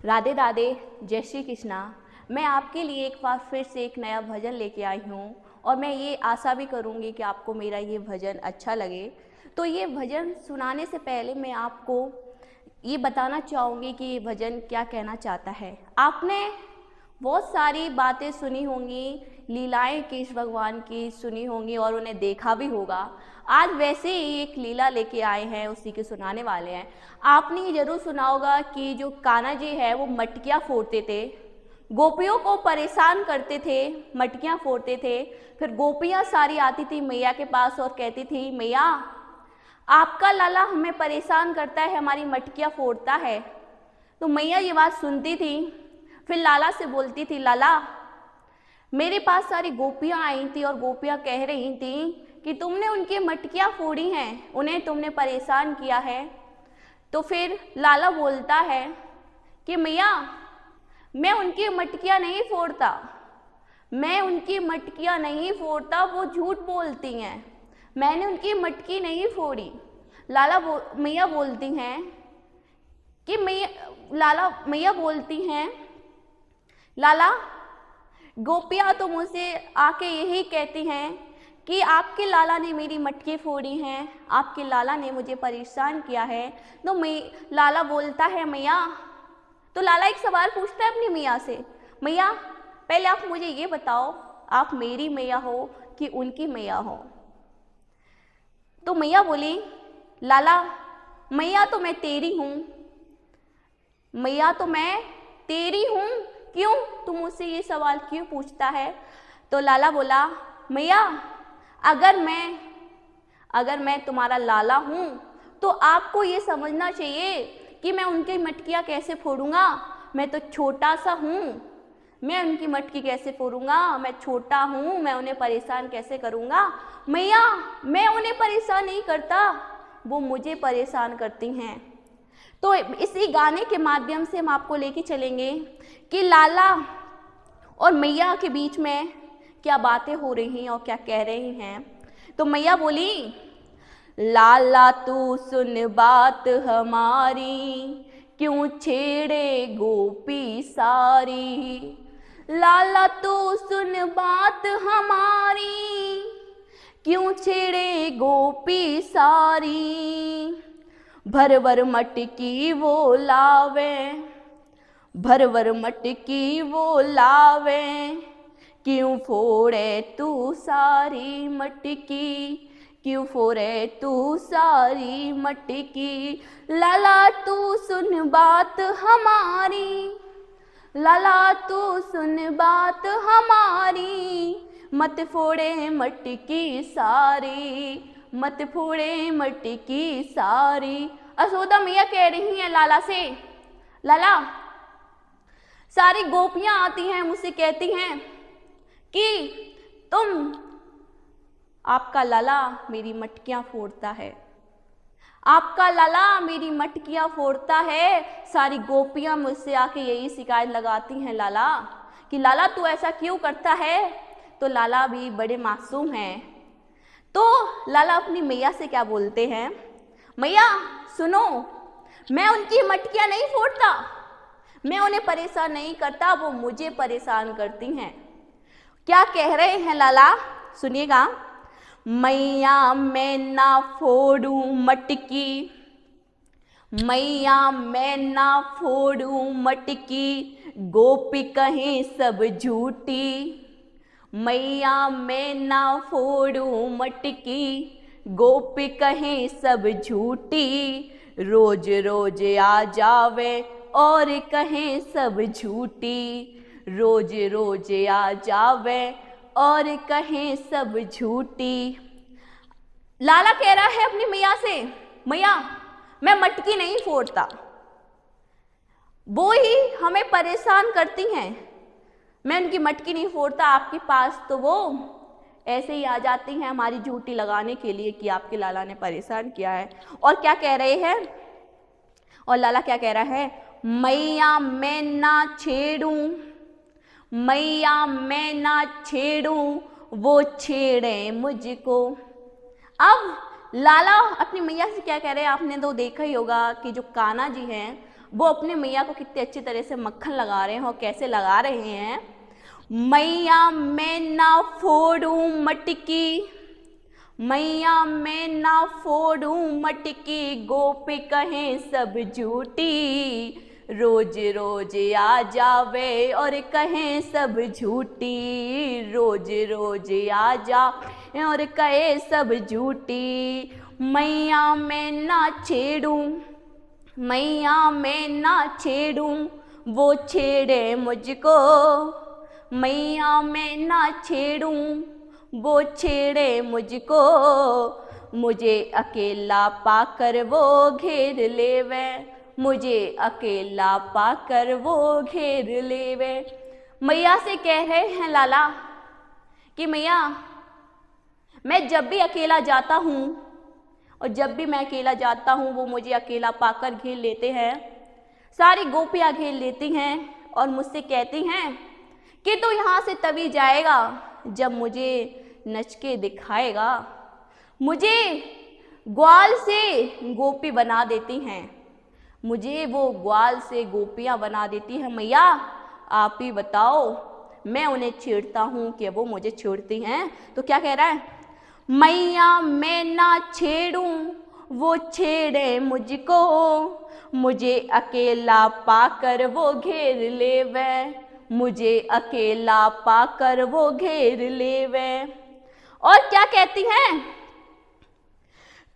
राधे राधे, जय श्री कृष्णा। मैं आपके लिए एक बार फिर से एक नया भजन लेके आई हूँ और मैं ये आशा भी करूँगी कि आपको मेरा ये भजन अच्छा लगे। तो ये भजन सुनाने से पहले मैं आपको ये बताना चाहूँगी कि ये भजन क्या कहना चाहता है। आपने बहुत सारी बातें सुनी होंगी, लीलाएं कृष्ण भगवान की सुनी होंगी और उन्हें देखा भी होगा। आज वैसे ही एक लीला लेके आए हैं, उसी के सुनाने वाले हैं। आपने ये जरूर सुना होगा कि जो कान्हा जी है वो मटकियाँ फोड़ते थे, गोपियों को परेशान करते थे, मटकियाँ फोड़ते थे। फिर गोपियाँ सारी आती थी मैया के पास और कहती थी, मैया आपका लाला हमें परेशान करता है, हमारी मटकियाँ फोड़ता है। तो मैया ये बात सुनती थी, फिर लाला से बोलती थी, लाला मेरे पास सारी गोपियाँ आई थी और गोपियाँ कह रही थी कि तुमने उनकी मटकियाँ फोड़ी हैं, उन्हें तुमने परेशान किया है। तो फिर लाला बोलता है कि मैया मैं उनकी मटकियाँ नहीं फोड़ता, मैं उनकी मटकियाँ नहीं फोड़ता, वो झूठ बोलती हैं, मैंने उनकी मटकी नहीं फोड़ी। मैया बोलती हैं कि मैया बोलती हैं, लाला गोपियाँ तो मुझसे आके यही कहती हैं कि आपके लाला ने मेरी मटकी फोड़ी हैं, आपके लाला ने मुझे परेशान किया है। तो लाला बोलता है मैया, तो लाला एक सवाल पूछता है अपनी मैया से, मैया पहले आप मुझे ये बताओ, आप मेरी मैया हो कि उनकी मैया हो। तो मैया बोली, लाला मैया तो मैं तेरी हूँ, मैया तो मैं तेरी हूँ, क्यों तुम मुझसे ये सवाल क्यों पूछता है। तो लाला बोला, मैया अगर मैं तुम्हारा लाला हूँ तो आपको ये समझना चाहिए कि मैं उनकी मटकियाँ कैसे फोड़ूंगा, मैं तो छोटा सा हूँ, मैं उनकी मटकी कैसे फोड़ूंगा, मैं छोटा हूँ, मैं उन्हें परेशान कैसे करूँगा। मैया मैं उन्हें परेशान नहीं करता, वो मुझे परेशान करती हैं। तो इसी गाने के माध्यम से हम आपको लेके चलेंगे कि लाला और मैया के बीच में क्या बातें हो रही हैं और क्या कह रही हैं। तो मैया बोली, लाला तू सुन बात हमारी, क्यों छेड़े गोपी सारी। लाला तू सुन बात हमारी, क्यों छेड़े गोपी सारी। भर भर मटकी वो लावे, भर भर मटकी वो लावे, क्यों फोड़े तू सारी मटकी, क्यों फोड़े तू सारी मटकी। लाला तू सुन बात हमारी, लाला तू सुन बात हमारी, मत फोड़े मटकी सारी, मत फोड़े मटकी सारी। यशोदा मैया कह रही हैं लाला से, लाला सारी गोपियां आती हैं मुझसे कहती हैं कि आपका लाला मेरी मटकियां फोड़ता है, आपका लाला मेरी मटकियां फोड़ता है। सारी गोपियां मुझसे आके यही शिकायत लगाती हैं लाला कि लाला तू ऐसा क्यों करता है। तो लाला भी बड़े मासूम हैं। तो लाला अपनी मैया से क्या बोलते हैं, मैया सुनो, मैं उनकी मटकियां नहीं फोड़ता, मैं उन्हें परेशान नहीं करता, वो मुझे परेशान करती हैं। क्या कह रहे हैं लाला, सुनिएगा। मैया मैं ना फोड़ू मटकी, मैया मैं ना फोड़ू मटकी, गोपी कहें सब झूठी। मैया मैं ना फोड़ू मटकी, गोपी कहें सब झूठी। रोज रोज आ जावे और कहें सब झूठी, रोज रोज आ जावे और कहें सब झूठी। लाला कह रहा है अपनी मैया से, मैया मैं मटकी नहीं फोड़ता, वो ही हमें परेशान करती हैं, मैं उनकी मटकी नहीं फोड़ता। आपके पास तो वो ऐसे ही आ जाती हैं हमारी झूठी लगाने के लिए कि आपके लाला ने परेशान किया है। और क्या कह रहे हैं, और लाला क्या कह रहा है, मैया मैं ना छेड़ू, मैया मैं ना छेड़ू, वो छेड़े मुझको। अब लाला अपनी मैया से क्या कह रहे हैं, आपने तो देखा ही होगा कि जो कान्हा जी हैं वो अपने मैया को कितने अच्छी तरह से मक्खन लगा रहे हैं और कैसे लगा रहे हैं। मैया मैं ना फोड़ूं मटकी, मैया मैं ना फोड़ूं मटकी, गोपी कहें सब झूठी, रोज रोज आ जावे और कहें सब झूठी, रोज रोज आ जावे और कहे सब झूठी। मैया मैं ना छेड़ूं, मैया मैं ना छेड़ूं, वो छेड़े मुझको, मैया मैं ना छेड़ूं, वो छेड़े मुझको, मुझे अकेला पाकर वो घेर लेवे, मुझे अकेला पाकर वो घेर लेवे। मैया से कह रहे हैं लाला कि मैया मैं जब भी अकेला जाता हूँ और जब भी मैं अकेला जाता हूँ वो मुझे अकेला पाकर घेर लेते हैं, सारी गोपियाँ घेर लेती हैं और मुझसे कहती हैं कि तू यहाँ से तभी जाएगा जब मुझे नच के दिखाएगा। मुझे ग्वाल से गोपी बना देती हैं, मुझे वो ग्वाल से गोपियाँ बना देती हैं। मैया आप ही बताओ मैं उन्हें छेड़ता हूँ कि वो मुझे छेड़ती हैं। तो क्या कह रहा है, मैया मैं ना छेड़ूं, वो छेड़े मुझको, मुझे अकेला पाकर वो घेर लेवे, मुझे अकेला पाकर वो घेर लेवे। और क्या कहती हैं,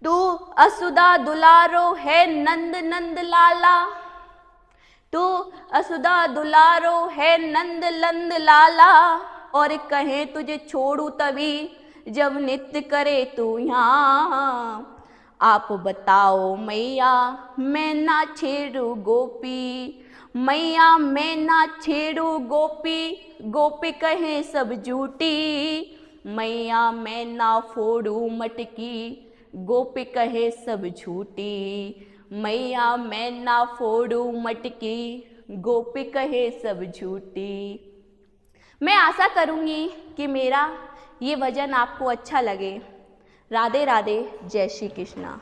तू असुदा दुलारो है नंद नंद लाला, तू असुदा दुलारो है नंद नंद लाला, और कहे तुझे छोड़ू तभी जब नित्य करे तू यहाँ। आप बताओ मैया मैं ना छेड़ू गोपी, मैया मैं ना छेड़ू गोपी, गोपी कहे सब झूठी, मैया मैं ना फोड़ू मटकी, गोपी कहे सब झूठी, मैया मैं ना फोड़ू मटकी, गोपी कहे सब झूठी। मैं आशा करूँगी कि मेरा ये भजन आपको अच्छा लगे। राधे राधे, जय श्री कृष्णा।